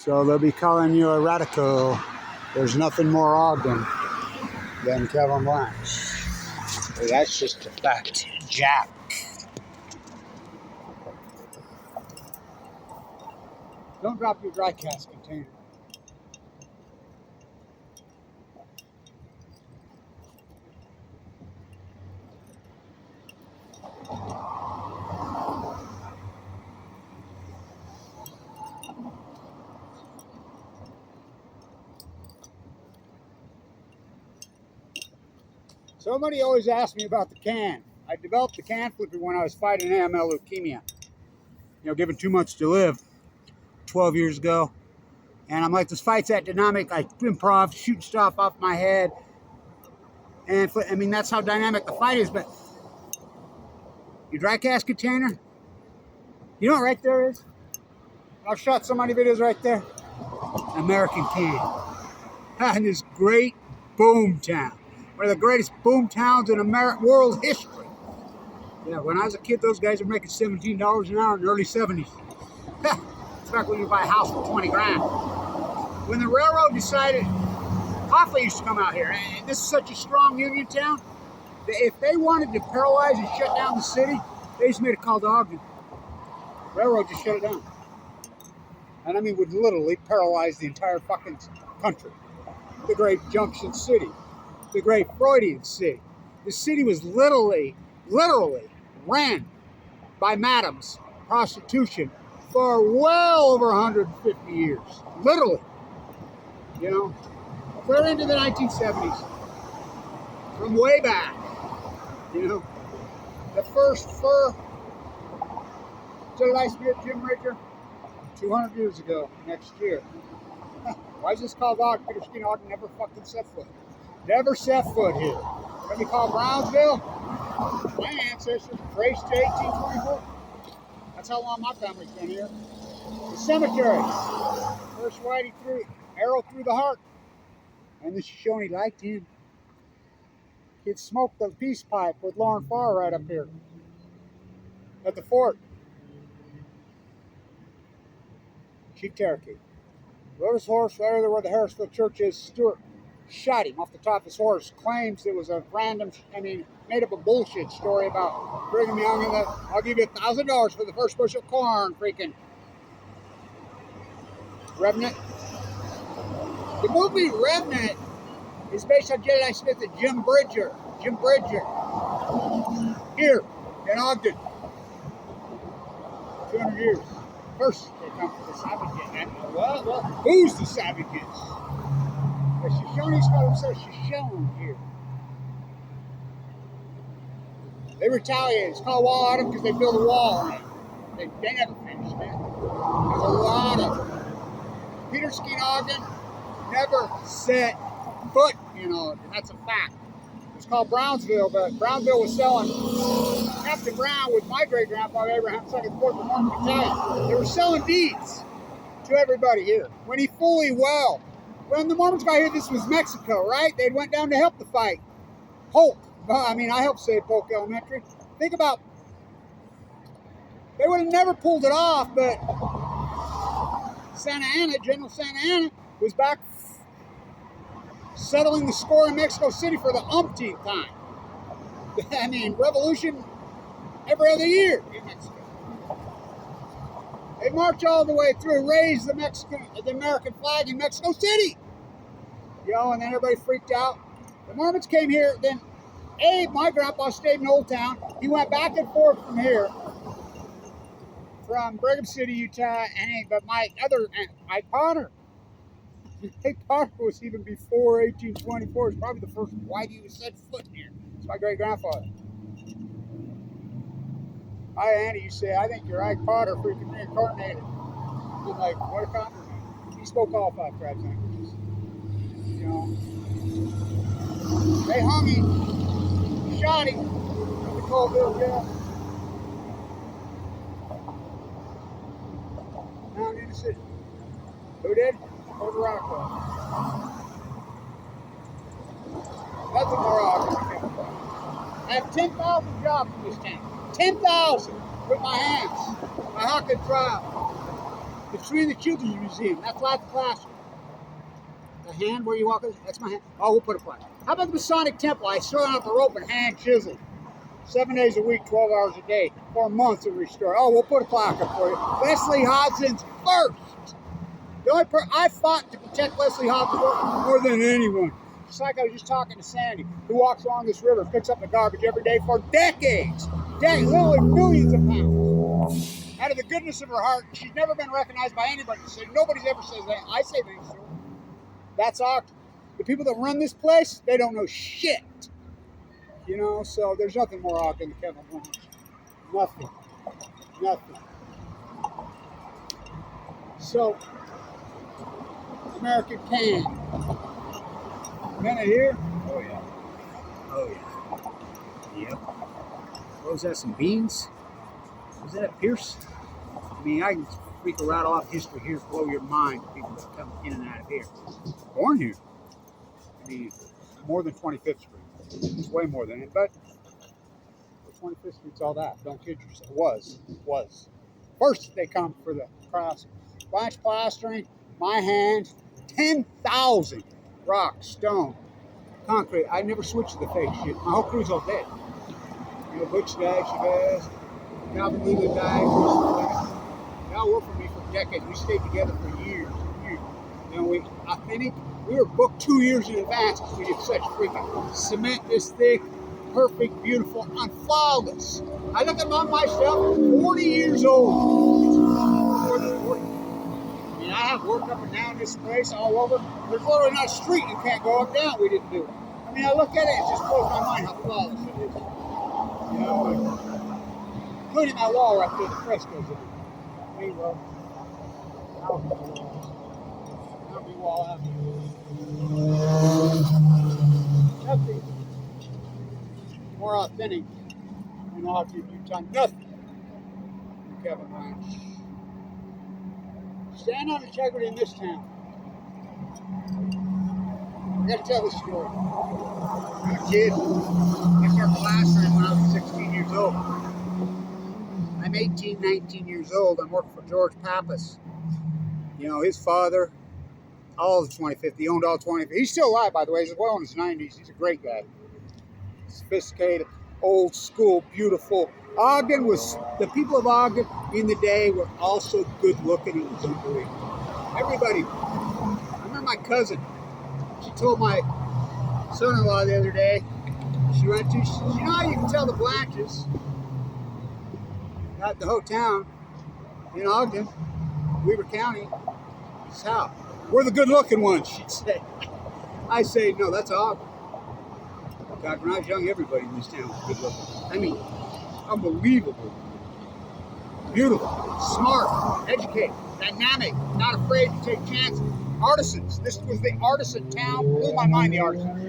So they'll be calling you a radical. There's nothing more Ogden than Kevin Blanch. That's just a fact, Jack. Don't drop your dry cast container. Somebody always asks me about the can. I developed the can flipper when I was fighting AML leukemia. You know, given 2 months to live 12 years ago. And I'm like, this fight's that dynamic, like improv, shooting stuff off my head. And I mean, that's how dynamic the fight is. But your dry cast container, you know what right there is? I've shot so many videos right there. American can. And this great boom town. One of the greatest boom towns in world history. Yeah, when I was a kid, those guys were making $17 an hour in the early 70s. It's back when you buy a house for 20 grand. When the railroad decided, Coffee used to come out here, and this is such a strong union town, that if they wanted to paralyze and shut down the city, they just made a call to Ogden. Railroad just shut it down. And I mean, would literally paralyze the entire fucking country. The great Junction City. The great Freudian city. The city was literally ran by madams, prostitution, for well over 150 years. Literally. You know, clear into the 1970s. From way back. You know, the first fur till I met Jim Ridger 200 years ago next year. Why is this called Ogden? Peter Skinner Ogden never fucking set foot. Never set foot here. What do you call Brownsville? My ancestors traced to 1824. That's how long my family's been here. The cemetery. First Whitey threw arrow through the heart. And the Shoshone liked him. He'd smoked the peace pipe with Lauren Farr right up here. At the fort. Chief Cherokee. Rode his horse right over where the Harrisville Church is. Stewart shot him off the top of his horse. Claims it was a random, made up a bullshit story about Brigham Young and I'll give you $1,000 for the first bushel of corn, freaking Revenant. The movie Revenant is based on Jedi Smith and Jim Bridger. Here in Ogden. 200 years. First, they come for the savages. Well, who's the savages? The Shoshones call themselves Shoshone here. They retaliated. It's called Wall Autumn because they built a wall on it. They never finished it. There's a lot of them. Peter Skinner Ogden never set foot in Ogden. That's a fact. It's called Brownsville, but Brownsville was selling. Captain Brown was my great-grandfather, Abraham 2nd, 4th Mormon Battalion. They were selling deeds to everybody here. When the Mormons got here, this was Mexico, right? They went down to help the fight. Polk. I helped save Polk Elementary. Think about, they would have never pulled it off, but General Santa Anna was back settling the score in Mexico City for the umpteenth time. Revolution every other year in Mexico. They march all the way through, raise the American flag in Mexico City. And then everybody freaked out. The Mormons came here, then Abe, my grandpa, stayed in Old Town. He went back and forth from here, from Brigham City, Utah, but my other aunt, Ike Potter. Ike Potter was even before 1824. It's probably the first whitey who set foot here. It's my great-grandfather. My auntie used to say, I think you're Ike Potter freaking reincarnated. I'm like, what a compliment. He spoke all 5 tribes languages. They hung him, shot him in the Colville jail. Mount Innocent. Who did? Over Rockwell. Nothing more Ogden. I have 10,000 jobs in this town. 10,000 with my hands. My Hawkins trial. between the Children's Museum. That's Life Classroom. The hand where you walk, that's my hand. Oh, we'll put a plaque. How about the Masonic Temple? I throw out the rope and hand chisel. 7 days a week, 12 hours a day, for a month to restore. Oh, we'll put a plaque up for you. Leslie Hodgson's first. The only I fought to protect Leslie Hodgson more than anyone. Just like I was just talking to Sandy, who walks along this river, picks up the garbage every day for decades. Literally millions of pounds. Out of the goodness of her heart, she's never been recognized by anybody. So nobody's ever says that. I say things to her. That's Ogden. The people that run this place, they don't know shit. You know, so there's nothing more Ogden than Kevin Blanch. Nothing. Nothing. So, American can. Minute here? Oh yeah. Oh yeah. Yep. What was that, some beans? Was that Pierce? I mean, I can freaking rattle off history here, blow your mind, people that come in and out of here. Born here. I mean, more than 25th Street. It's way more than it, but 25th Street's all that. Don't kid yourself. Was. First they come for the crossing. Blanch Plastering, my hand, 10,000 rock, stone, concrete. I never switched to the fake shit. My whole crew's all dead. You know, Butch died, Chavez, Calvin Leland died. They all worked for me for decades. We stayed together for years. You know, Authentic, we were booked 2 years in advance because we did such freaking cement this thick, perfect, beautiful, and flawless. I look at myself, 40 years old. More than 40. I mean, I have worked up and down this place all over. There's literally not a street you can't go up and down we didn't do it. I mean, I look at it, it just blows my mind how flawless it is. You know, including my wall right there, the frescoes in it. I mean, well, wall nothing more authentic than Authentic Utah. Nothing. Kevin Blanch. Stand on integrity in this town. I gotta tell this story. I'm a kid. I started plastering when I was 16 years old. I'm 18, 19 years old. I'm working for George Pappas. You know, his father, all the 25th. He owned all 25th. He's still alive, by the way. He's well in his 90s. He's a great guy. Sophisticated, old school, beautiful. Ogden was, the people of Ogden in the day were also good looking. It was unbelievable. Everybody. I remember my cousin. She told my son-in-law the other day, she went to, she said, you know how you can tell the Blanches at the whole town in Ogden, Weber County, this is how. We're the good-looking ones, she'd say. I say, no, that's Ogden. God, when I was young, everybody in this town was good-looking. I mean, unbelievable. Beautiful, smart, educated, dynamic, not afraid to take chances. Artisans. This was the artisan town. Blew my mind, the artisans.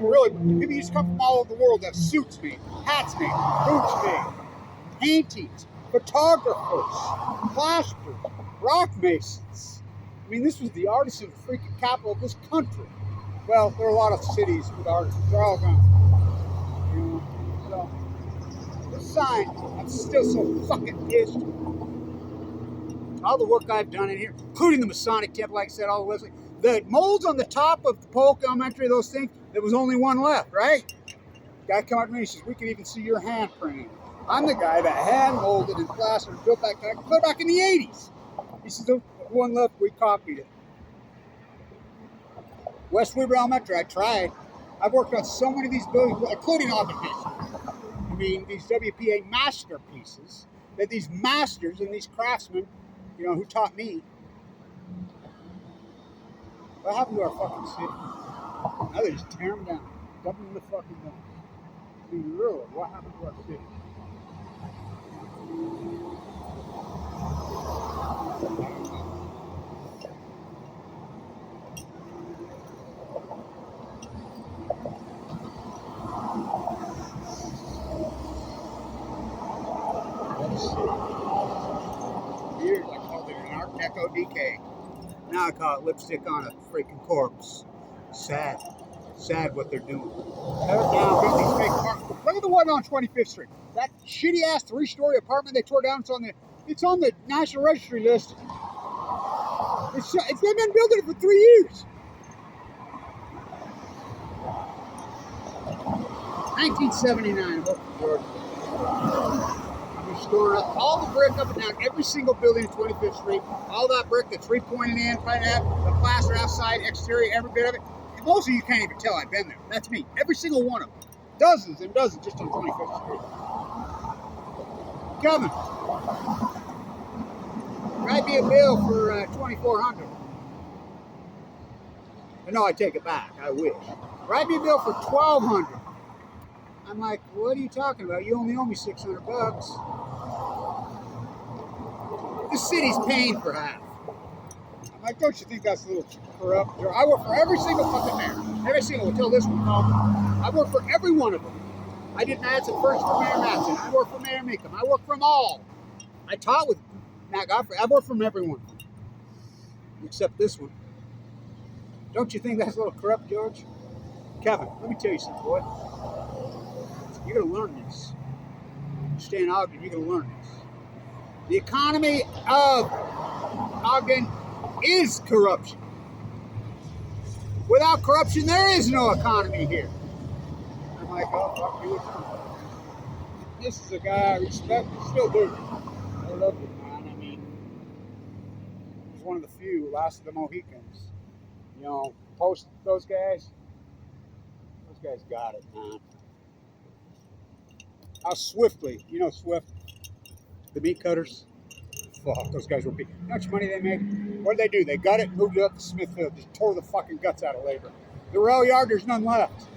Really, people used to come from all over the world that suits made, hats made, boots made, paintings, photographers, plasterers, rock masons. I mean, this was the artisan freaking capital of this country. Well, there are a lot of cities with artisans. They're all gone. You know, so, this sign, I'm still so fucking pissed. All the work I've done in here, including the Masonic Temple, like I said, all the Leslie. The molds on the top of the Polk Elementary, those things, there was only one left, right? Guy come up to me, he says, we can even see your handprint. I'm the guy that hand molded and plastered and built that guy clear back in the 80s. He says, the one left, we copied it. West Weber Elementary, I tried. I've worked on so many of these buildings, including all the pieces. I mean, these WPA masterpieces, that these masters and these craftsmen, you know, who taught me. What happened to our fucking city? Now they just tear them down. Dump them in the fucking dump. I mean, really, what happened to our city? Years I called it an Art Deco decay. Now I call it lipstick on a freaking corpse. Sad. Sad what they're doing. Tear down, build these fake apartments. Look at the one on 25th Street. That shitty ass 3-story apartment they tore down. It's on the National Registry list They've been building it for 3 years. 1979, Georgia. I'm restoring up all the brick up and down every single building in 25th Street. All that brick that's repointed in, the plaster outside, exterior, every bit of it. And most of you can't even tell I've been there. That's me. Every single one of them. Dozens and dozens just on 25th Street. Kevin, write me a bill for $2,400. No, I take it back. I wish. Write me a bill for $1,200. I'm like, what are you talking about? You only owe me $600. This city's paying for half. I'm like, don't you think that's a little corrupt? I work for every single fucking mayor. Every single, until this one called me. I work for every one of them. I did Madsen first for Mayor Madsen. I work for Mayor Meekum. I work for them all. I taught with Matt Godfrey. I work from everyone. Except this one. Don't you think that's a little corrupt, George? Kevin, let me tell you something, boy. You're going to learn this. Stay in Ogden, you're going to learn this. The economy of Ogden is corruption. Without corruption, there is no economy here. I'm like, oh, fuck you. This is a guy I respect and still do. I love him, man. I mean, he's one of the few, last of the Mohicans. You know, post those guys. Those guys got it, man. How swiftly, you know, Swift, the meat cutters. Fuck, those guys were big. You know how much money they make? What did they do? They got it, moved it up to Smithfield, just tore the fucking guts out of labor. The rail yard, there's none left.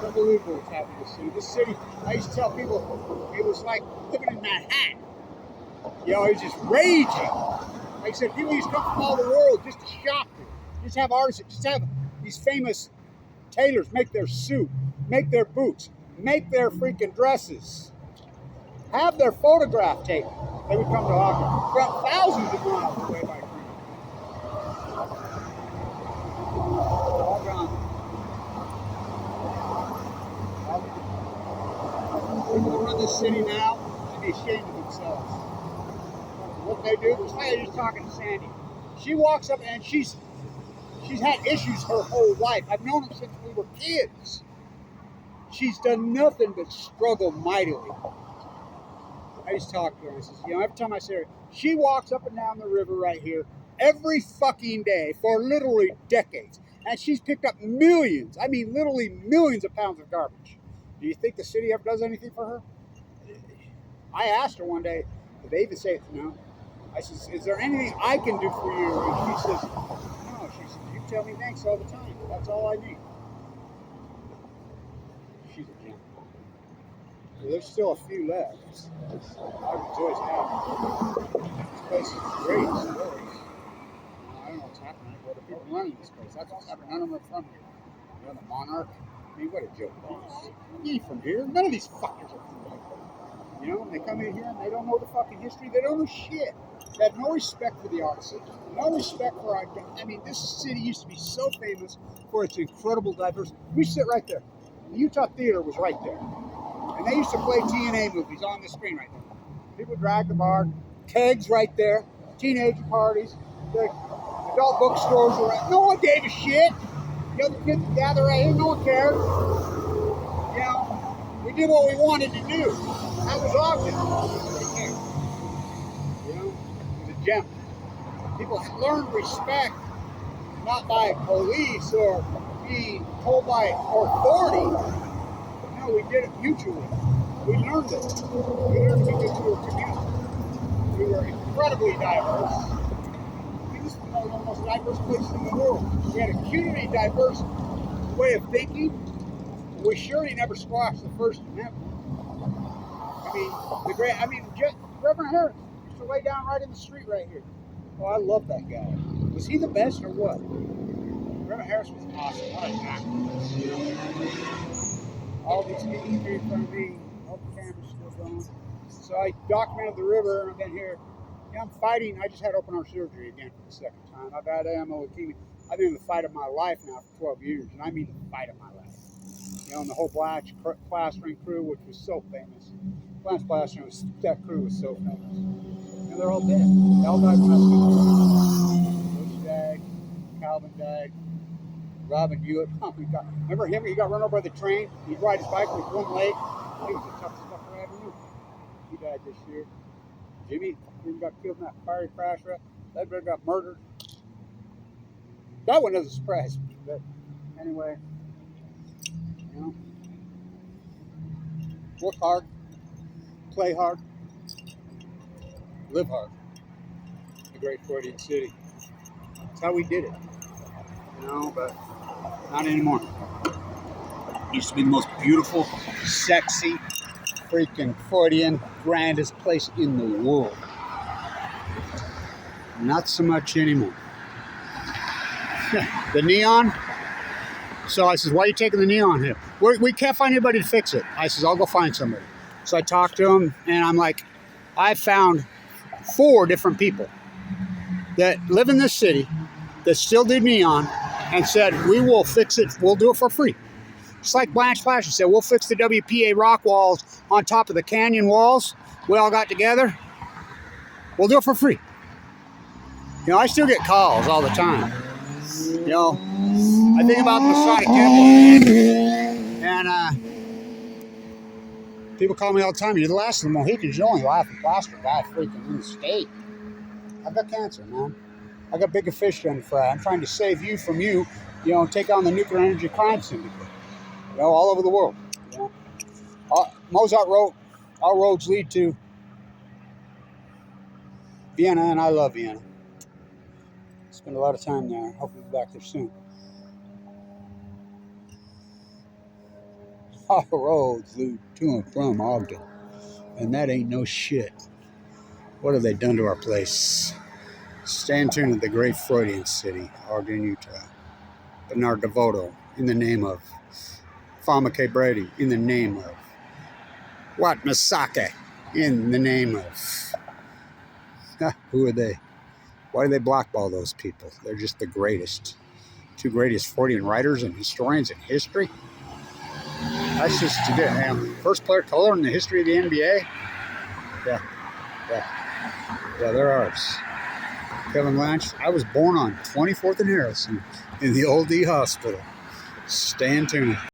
Unbelievable what's happening in this city. This city, I used to tell people, it was like living in Manhattan. You know, it was just raging. Like I said, people used to come from all the world just to shop here. Just have artists, just have these famous tailors make their suit, make their boots, make their freaking dresses, have their photograph taken. They would come to Ogden from thousands of miles away by train. All gone. People that run this city now should be ashamed of themselves. What they do, it's like I was just talking to Sandy. She walks up and she's had issues her whole life. I've known her since we were kids. She's done nothing but struggle mightily. I just talked to her and I says, you know, every time I see her, she walks up and down the river right here every fucking day for literally decades. And she's picked up millions, I mean literally millions of pounds of garbage. Do you think the city ever does anything for her? I asked her one day, did they even say, no? I says, is there anything I can do for you? And she says, no. She says, you tell me thanks all the time. That's all I need. She's a gem. There's still a few left. I enjoy having. This place is great stories. I don't know what's happening. Well, the people running this place, that's what's happening. None of them are from here. You know, the Monarch. I mean, what a joke that is. You ain't from here. None of these fuckers are from here. You know, they come in here and they don't know the fucking history. They don't know shit. They have no respect for the artists. No respect for our... I mean, this city used to be so famous for its incredible diversity. We sit right there. The Utah Theater was right there. And they used to play TNA movies on the screen right there. People drag the bar. Kegs right there. Teenager parties. The adult bookstores were right. No one gave a shit. The other kids would gather right here. No one cared. You know, we did what we wanted to do. That was Ogden. You know, it was a gem. People learned respect, not by police or being told by authority. No, we did it mutually. We learned it. We learned it because we were a community. We were incredibly diverse. I mean, this is one of the most diverse places in the world. We had a hugely diverse way of thinking. We surely never squashed the First Amendment. Reverend Harris used to lay down right in the street right here. Oh, I love that guy. Was he the best or what? Reverend Harris was awesome. What an actor. All these people came in front of me. All the cameras still going. So I documented the river and I've been here. Yeah, I'm fighting. I just had open heart surgery again for the second time. I've had AML leukemia. I've been in the fight of my life now for 12 years. And I mean the fight of my life. You know, and the whole Blanch Plastering crew, which was so famous. Blanch Plastering, that crew was so famous. And they're all dead. They all died when I was 2. Bush died, Calvin died, Robin Hewitt. Remember him? He got run over by the train. He'd ride his bike with one leg. He was the toughest fucker I ever knew. He died this year. Jimmy got killed in that fiery crash. Ledbetter got murdered. That one doesn't surprise me. But anyway, you know, work hard, play hard, live hard. The great Freudian city. That's how we did it. You know, but not anymore. It used to be the most beautiful, sexy, freaking Freudian, grandest place in the world. Not so much anymore. The neon. So I says, why are you taking the neon here? We can't find anybody to fix it. I says, I'll go find somebody. So I talked to him, and I'm like, I found 4 different people that live in this city that still do neon and said, we will fix it. We'll do it for free. Just like Blanch Plastering said, we'll fix the WPA rock walls on top of the canyon walls. We all got together. We'll do it for free. You know, I still get calls all the time. You know, I think about the Masonic Temple, and people call me all the time, you're the last of the Mohicans, you're the only laughing plaster guy freaking in the state. I've got cancer, man. I got bigger fish than fry. I'm trying to save you from you know, take on the nuclear energy crime syndicate, you know, all over the world. You know? Mozart wrote, all roads lead to Vienna, and I love Vienna. Spend a lot of time there. Hope we'll be back there soon. All roads lead to and from Ogden. And that ain't no shit. What have they done to our place? Stay tuned to the great Freudian city, Ogden, Utah. Bernard DeVoto, in the name of. Fama K. Brady, in the name of. Wat Misake, in the name of. Who are they? Why do they blackball those people? They're just the greatest. 2 greatest Freudian writers and historians in history. That's just today, man. First player color in the history of the NBA. Yeah, they're ours. Kevin Blanch. I was born on 24th and Harrison in the old D hospital. Stay tuned.